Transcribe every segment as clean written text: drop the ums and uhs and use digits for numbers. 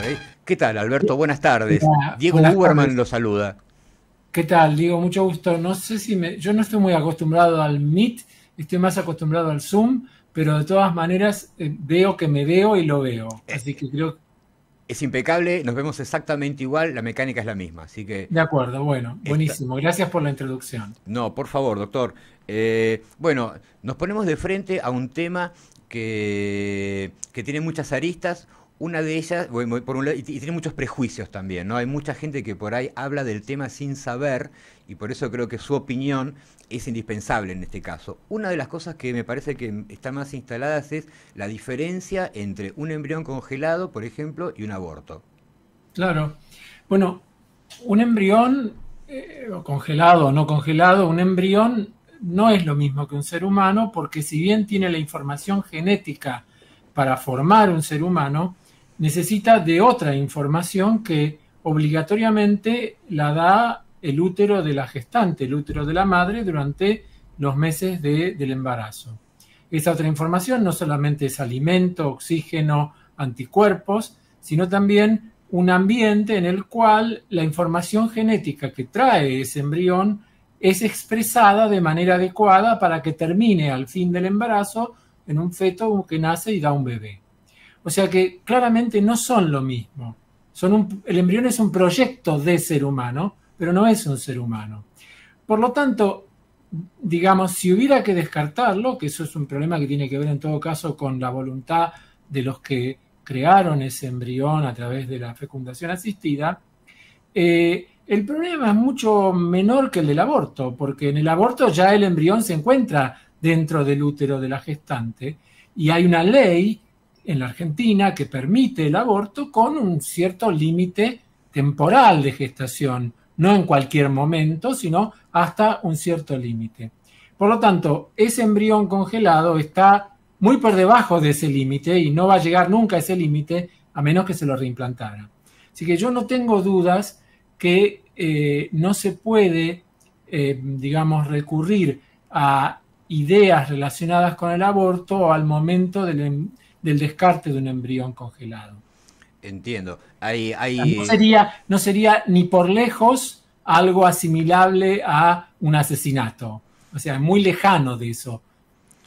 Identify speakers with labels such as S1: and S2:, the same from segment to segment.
S1: por ahí. ¿Qué tal, Alberto? Buenas tardes.
S2: Hola,
S1: Diego
S2: buenas
S1: Huberman
S2: tardes.
S1: lo saluda.
S2: ¿Qué tal? Digo, mucho gusto. No sé si yo no estoy muy acostumbrado al Meet, estoy más acostumbrado al Zoom, pero de todas maneras veo que me veo y lo veo. Así
S1: Eh,
S2: que creo,
S1: es impecable, nos vemos exactamente igual, la mecánica es la misma, así que
S2: de acuerdo, bueno,
S1: está...
S2: buenísimo. Gracias por la introducción.
S1: No, por favor, doctor. Bueno, nos ponemos de frente a un tema que tiene muchas aristas. Una de ellas, bueno, por un lado, y tiene muchos prejuicios también, ¿no? Hay mucha gente que por ahí habla del tema sin saber y por eso creo que su opinión es indispensable en este caso. Una de las cosas que me parece que están más instaladas es la diferencia entre un embrión congelado, por ejemplo, y un aborto.
S2: Claro. Bueno, un embrión, o congelado o no congelado, un embrión no es lo mismo que un ser humano porque si bien tiene la información genética para formar un ser humano, necesita de otra información que obligatoriamente la da el útero de la gestante, el útero de la madre durante los meses del embarazo. Esa otra información no solamente es alimento, oxígeno, anticuerpos, sino también un ambiente en el cual la información genética que trae ese embrión es expresada de manera adecuada para que termine al fin del embarazo en un feto que nace y da un bebé. O sea que claramente no son lo mismo. El embrión es un proyecto de ser humano, pero no es un ser humano. Por lo tanto, digamos, si hubiera que descartarlo, que eso es un problema que tiene que ver en todo caso con la voluntad de los que crearon ese embrión a través de la fecundación asistida, el problema es mucho menor que el del aborto, porque en el aborto ya el embrión se encuentra dentro del útero de la gestante y hay una ley en la Argentina que permite el aborto con un cierto límite temporal de gestación, no en cualquier momento, sino hasta un cierto límite. Por lo tanto, ese embrión congelado está muy por debajo de ese límite y no va a llegar nunca a ese límite a menos que se lo reimplantara. Así que yo no tengo dudas que no se puede, digamos, recurrir a ideas relacionadas con el aborto al momento del descarte de un embrión congelado.
S1: Entiendo.
S2: No sería ni por lejos algo asimilable a un asesinato. O sea, muy lejano de eso.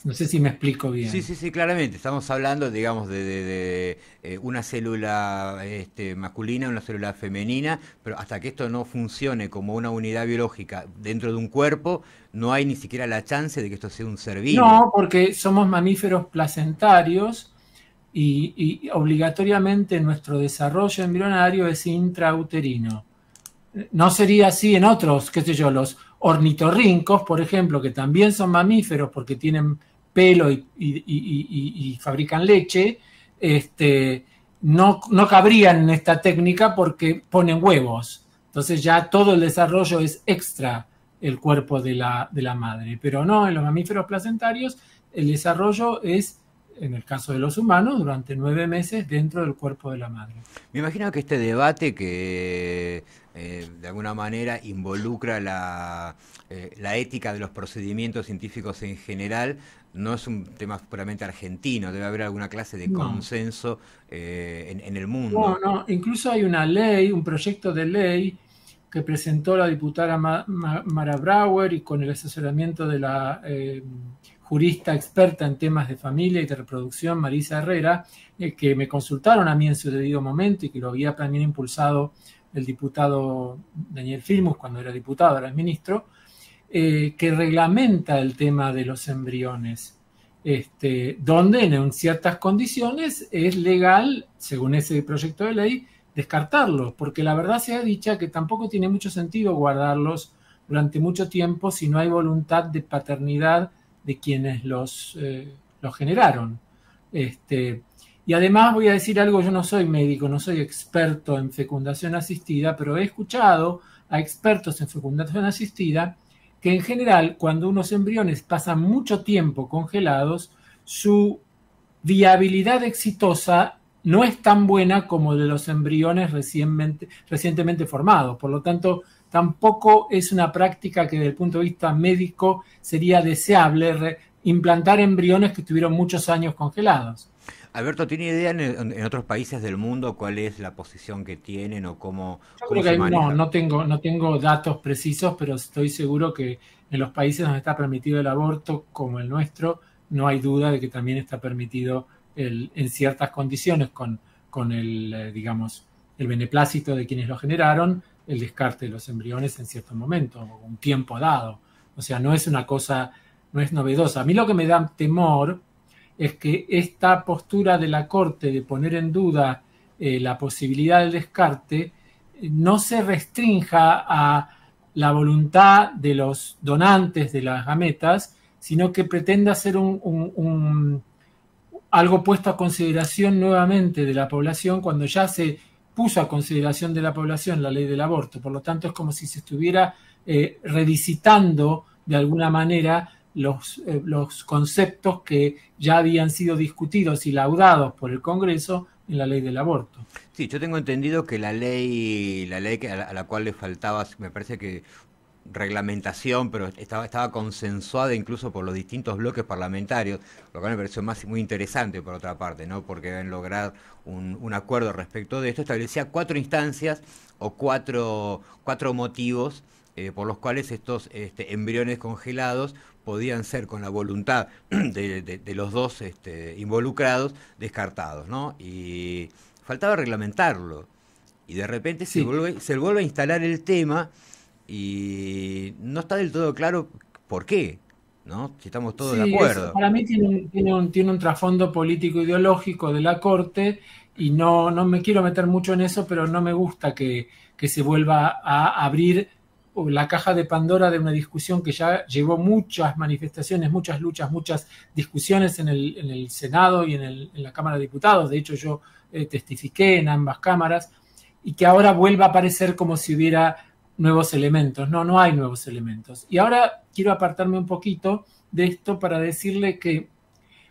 S2: No sé si me explico
S1: Sí,
S2: bien.
S1: sí, sí, claramente. Estamos hablando, digamos, de una célula masculina, una célula femenina, pero hasta que esto no funcione como una unidad biológica dentro de un cuerpo, no hay ni siquiera la chance de que esto sea un ser vivo.
S2: No, porque somos mamíferos placentarios y obligatoriamente nuestro desarrollo embrionario es intrauterino. No sería así en otros, qué sé yo, los ornitorrincos, por ejemplo, que también son mamíferos porque tienen pelo y fabrican leche, no cabrían en esta técnica porque ponen huevos. Entonces ya todo el desarrollo es extra el cuerpo de la madre. Pero no, en los mamíferos placentarios el desarrollo es, en el caso de los humanos, durante 9 meses dentro del cuerpo de la madre.
S1: Me imagino que este debate que de alguna manera involucra la ética de los procedimientos científicos en general no es un tema puramente argentino, debe haber alguna clase de
S2: No,
S1: consenso en el
S2: no,
S1: mundo.
S2: no. Incluso hay una ley, un proyecto de ley que presentó la diputada Mara Brauer y con el asesoramiento de la jurista experta en temas de familia y de reproducción, Marisa Herrera, que me consultaron a mí en su debido momento y que lo había también impulsado el diputado Daniel Filmus cuando era diputado, ahora es ministro, que reglamenta el tema de los embriones, donde en ciertas condiciones es legal, según ese proyecto de ley, descartarlos, porque la verdad sea dicha que tampoco tiene mucho sentido guardarlos durante mucho tiempo si no hay voluntad de paternidad de quienes los generaron. Y además voy a decir algo, yo no soy médico, no soy experto en fecundación asistida, pero he escuchado a expertos en fecundación asistida que en general cuando unos embriones pasan mucho tiempo congelados, su viabilidad exitosa no es tan buena como de los embriones recientemente formados. Por lo tanto, tampoco es una práctica que desde el punto de vista médico sería deseable implantar embriones que estuvieron muchos años congelados.
S1: Alberto, ¿tiene idea en otros países del mundo cuál es la posición que tienen o
S2: Yo
S1: cómo
S2: creo que
S1: se
S2: no,
S1: maneja?
S2: no tengo datos precisos, pero estoy seguro que en los países donde está permitido el aborto, como el nuestro, no hay duda de que también está permitido en ciertas condiciones con el, digamos, el beneplácito de quienes lo generaron, el descarte de los embriones en cierto momento, o un tiempo dado. O sea, no es una cosa, no es novedosa. A mí lo que me da temor es que esta postura de la Corte de poner en duda la posibilidad del descarte no se restrinja a la voluntad de los donantes de las gametas, sino que pretenda ser algo puesto a consideración nuevamente de la población cuando ya se puso a consideración de la población la ley del aborto. Por lo tanto, es como si se estuviera revisitando de alguna manera los conceptos que ya habían sido discutidos y laudados por el Congreso en la ley del aborto.
S1: Sí, yo tengo entendido que la ley a la cual le faltaba, me parece que reglamentación, pero estaba consensuada incluso por los distintos bloques parlamentarios, lo cual me pareció muy interesante por otra parte, ¿no? Porque deben lograr un acuerdo respecto de esto. Establecía cuatro instancias o cuatro motivos por los cuales estos embriones congelados podían ser con la voluntad de los dos involucrados descartados, ¿no? Y faltaba reglamentarlo. Y de repente
S2: Sí,
S1: se vuelve a instalar el tema y no está del todo claro por qué, ¿no? Si estamos todos de
S2: sí,
S1: acuerdo.
S2: para mí tiene un trasfondo político ideológico de la Corte y no me quiero meter mucho en eso, pero no me gusta que se vuelva a abrir la caja de Pandora de una discusión que ya llevó muchas manifestaciones, muchas luchas, muchas discusiones en el Senado y en la Cámara de Diputados. De hecho, yo testifiqué en ambas cámaras y que ahora vuelva a aparecer como si hubiera nuevos elementos. No, no hay nuevos elementos. Y ahora quiero apartarme un poquito de esto para decirle que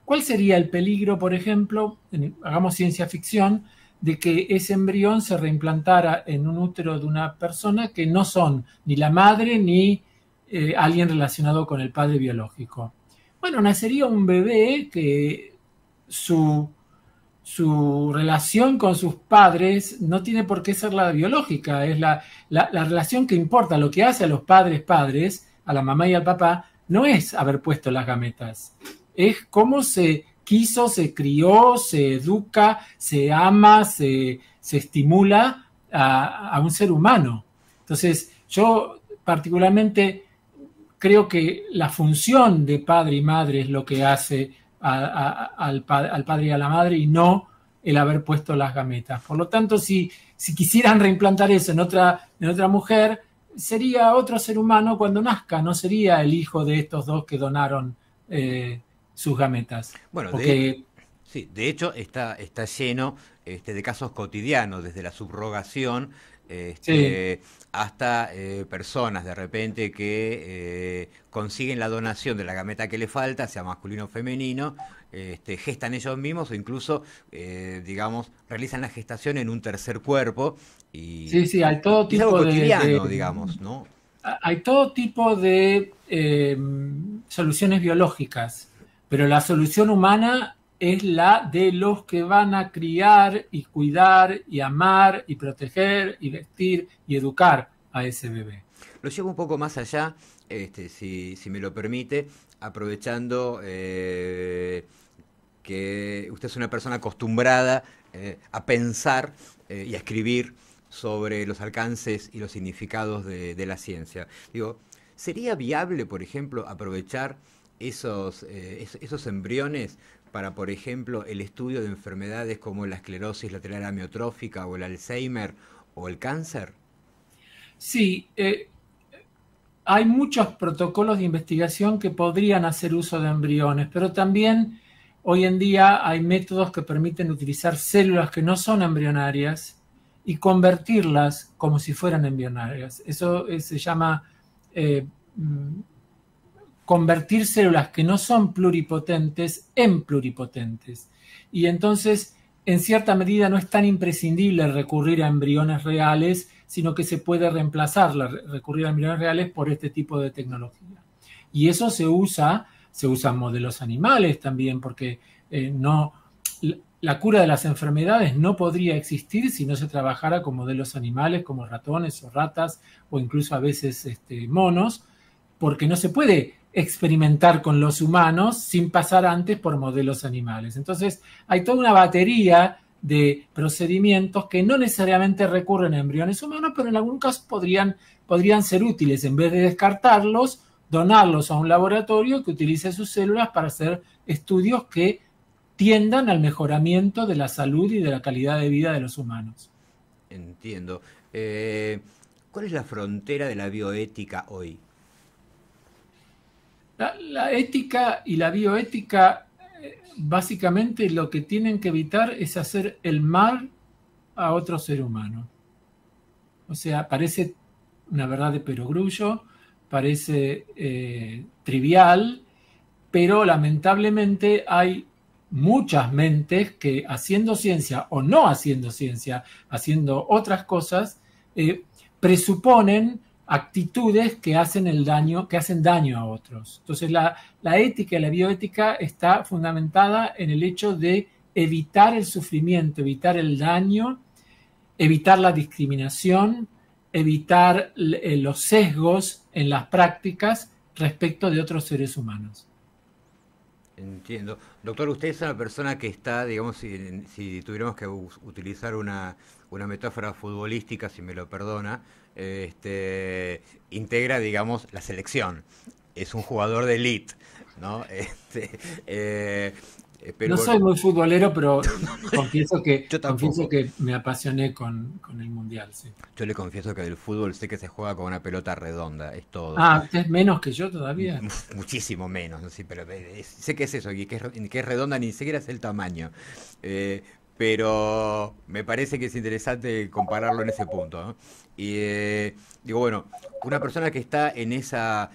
S2: ¿cuál sería el peligro, por ejemplo, hagamos ciencia ficción, de que ese embrión se reimplantara en un útero de una persona que no son ni la madre ni alguien relacionado con el padre biológico? Bueno, nacería un bebé que su su relación con sus padres no tiene por qué ser la biológica, es la relación que importa. Lo que hace a los padres, a la mamá y al papá, no es haber puesto las gametas, es cómo se quiso, se crió, se educa, se ama, se estimula a un ser humano. Entonces, yo particularmente creo que la función de padre y madre es lo que hace al padre y a la madre y no el haber puesto las gametas. Por lo tanto, si quisieran reimplantar eso en otra mujer, sería otro ser humano cuando nazca, no sería el hijo de estos dos que donaron sus gametas.
S1: Bueno,
S2: Porque,
S1: sí, de hecho está lleno de casos cotidianos, desde la subrogación
S2: sí,
S1: hasta personas de repente que consiguen la donación de la gameta que le falta, sea masculino o femenino, gestan ellos mismos o incluso, digamos, realizan la gestación en un tercer cuerpo
S2: sí,
S1: y,
S2: sí, hay todo
S1: y es algo
S2: tipo
S1: cotidiano, digamos, ¿no?
S2: hay todo tipo de soluciones biológicas, pero la solución humana es la de los que van a criar y cuidar y amar y proteger y vestir y educar a ese bebé.
S1: Lo llevo un poco más allá, si me lo permite, aprovechando que usted es una persona acostumbrada a pensar y a escribir sobre los alcances y los significados de la ciencia. Digo, ¿sería viable, por ejemplo, aprovechar esos embriones para, por ejemplo, el estudio de enfermedades como la esclerosis lateral amiotrófica o el Alzheimer o el cáncer?
S2: Sí, hay muchos protocolos de investigación que podrían hacer uso de embriones, pero también hoy en día hay métodos que permiten utilizar células que no son embrionarias y convertirlas como si fueran embrionarias. Eso se llama eh, convertir células que no son pluripotentes en pluripotentes. Y entonces, en cierta medida, no es tan imprescindible recurrir a embriones reales, sino que se puede recurrir a embriones reales por este tipo de tecnología. Y eso se usa en modelos animales también, porque no, la cura de las enfermedades no podría existir si no se trabajara con modelos animales como ratones o ratas o incluso a veces monos, porque no se puede experimentar con los humanos sin pasar antes por modelos animales. Entonces hay toda una batería de procedimientos que no necesariamente recurren a embriones humanos, pero en algunos casos podrían ser útiles. En vez de descartarlos, donarlos a un laboratorio que utilice sus células para hacer estudios que tiendan al mejoramiento de la salud y de la calidad de vida de los humanos.
S1: Entiendo. ¿Cuál es la frontera de la bioética hoy?
S2: La ética y la bioética básicamente lo que tienen que evitar es hacer el mal a otro ser humano. O sea, parece una verdad de perogrullo, parece trivial, pero lamentablemente hay muchas mentes que haciendo ciencia o no haciendo ciencia, haciendo otras cosas, presuponen actitudes que hacen daño a otros. Entonces la ética y la bioética está fundamentada en el hecho de evitar el sufrimiento, evitar el daño, evitar la discriminación, evitar los sesgos en las prácticas respecto de otros seres humanos.
S1: Entiendo. Doctor, usted es una persona que está, digamos, si tuviéramos que utilizar una metáfora futbolística, si me lo perdona, integra, digamos, la selección. Es un jugador de élite, ¿no?
S2: No soy muy futbolero, pero confieso
S1: Yo tampoco.
S2: que me apasioné con el Mundial, sí.
S1: Yo le confieso que del fútbol sé que se juega con una pelota redonda, es todo.
S2: Ah, ¿usted es menos que yo todavía?
S1: Muchísimo menos, ¿no? Sí, pero sé que es eso, que es redonda, ni siquiera es el tamaño. Eh, pero me parece que es interesante compararlo en ese punto, ¿no? Y digo, bueno, una persona que está en esa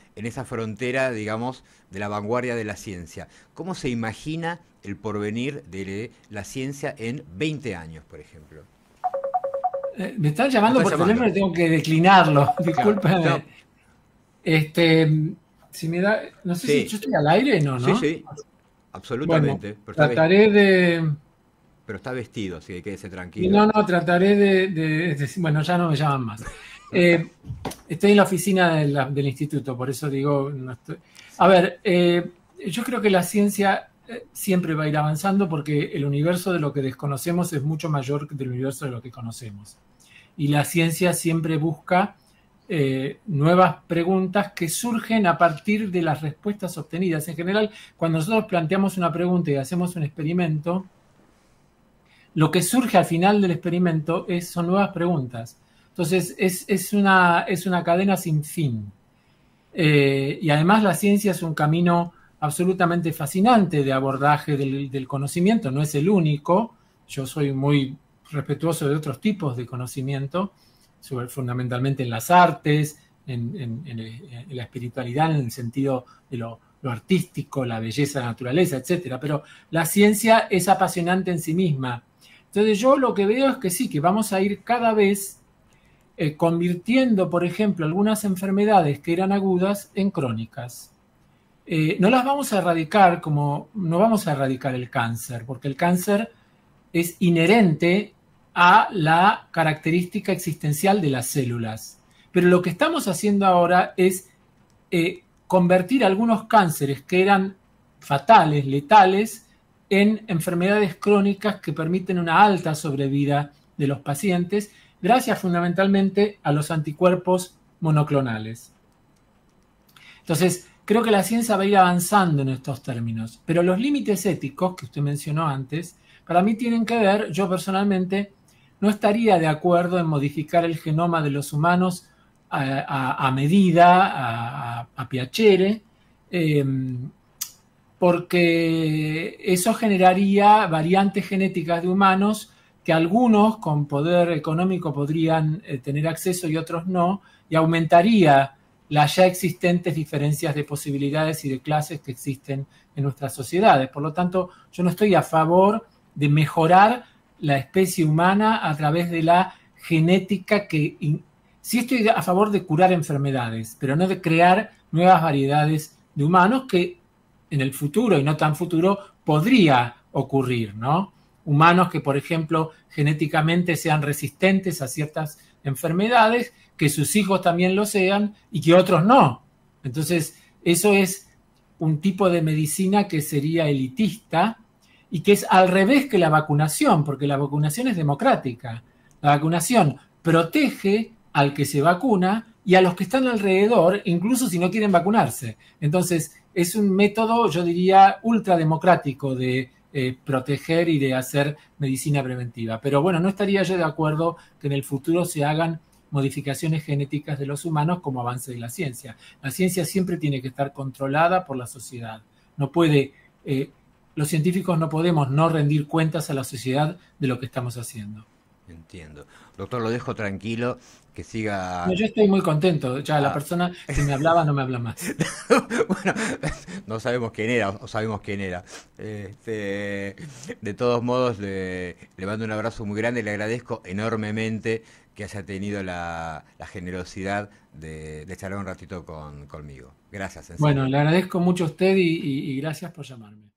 S1: frontera, digamos, de la vanguardia de la ciencia, ¿cómo se imagina el porvenir de la ciencia en 20 años, por ejemplo?
S2: Me están
S1: Me
S2: llamando
S1: están
S2: por teléfono
S1: llamando.
S2: y tengo que declinarlo.
S1: Claro.
S2: Discúlpeme.
S1: No,
S2: Si me da, no sé si yo
S1: sí,
S2: estoy al aire, no,
S1: sí,
S2: ¿no?
S1: sí,
S2: Bueno,
S1: absolutamente.
S2: trataré de,
S1: Pero está vestido, así que quédese
S2: y
S1: tranquilo.
S2: no, trataré bueno, ya no me llaman más. Eh, Estoy en la oficina del instituto, por eso digo, no estoy. A ver, yo creo que la ciencia siempre va a ir avanzando porque el universo de lo que desconocemos es mucho mayor que el universo de lo que conocemos. Y la ciencia siempre busca nuevas preguntas que surgen a partir de las respuestas obtenidas. En general, cuando nosotros planteamos una pregunta y hacemos un experimento, lo que surge al final del experimento son nuevas preguntas. Entonces, es una cadena sin fin. Y además la ciencia es un camino absolutamente fascinante de abordaje del conocimiento, no es el único. Yo soy muy respetuoso de otros tipos de conocimiento, fundamentalmente en las artes, en la espiritualidad, en el sentido de lo artístico, la belleza, la naturaleza, etcétera. Pero la ciencia es apasionante en sí misma. Entonces yo lo que veo es que sí, que vamos a ir cada vez convirtiendo, por ejemplo, algunas enfermedades que eran agudas en crónicas. No las vamos a erradicar no vamos a erradicar el cáncer, porque el cáncer es inherente a la característica existencial de las células. Pero lo que estamos haciendo ahora es convertir algunos cánceres que eran fatales, letales, en enfermedades crónicas que permiten una alta sobrevida de los pacientes, gracias fundamentalmente a los anticuerpos monoclonales. Entonces, creo que la ciencia va a ir avanzando en estos términos, pero los límites éticos que usted mencionó antes, para mí tienen que ver, yo personalmente no estaría de acuerdo en modificar el genoma de los humanos a medida, a piacere, porque eso generaría variantes genéticas de humanos que algunos con poder económico podrían tener acceso y otros no, y aumentaría las ya existentes diferencias de posibilidades y de clases que existen en nuestras sociedades. Por lo tanto, yo no estoy a favor de mejorar la especie humana a través de la genética sí estoy a favor de curar enfermedades, pero no de crear nuevas variedades de humanos que en el futuro y no tan futuro podría ocurrir, ¿no? humanos que, por ejemplo, genéticamente sean resistentes a ciertas enfermedades, que sus hijos también lo sean y que otros no. Entonces, eso es un tipo de medicina que sería elitista y que es al revés que la vacunación, porque la vacunación es democrática. La vacunación protege al que se vacuna y a los que están alrededor, incluso si no quieren vacunarse. Entonces, es un método, yo diría, ultrademocrático de proteger y de hacer medicina preventiva. Pero bueno, no estaría yo de acuerdo que en el futuro se hagan modificaciones genéticas de los humanos como avance de la ciencia. La ciencia siempre tiene que estar controlada por la sociedad. No puede, los científicos no podemos no rendir cuentas a la sociedad de lo que estamos haciendo.
S1: Entiendo. Doctor, lo dejo tranquilo, que
S2: No,
S1: siga...
S2: yo estoy muy contento. Ya la
S1: Ah,
S2: persona que me hablaba no me habla más.
S1: bueno, no sabemos quién era, o sabemos quién era. De todos modos, le mando un abrazo muy grande y le agradezco enormemente que haya tenido la generosidad de charlar un ratito conmigo. Gracias, en
S2: Bueno,
S1: serio.
S2: le agradezco mucho a usted y gracias por llamarme.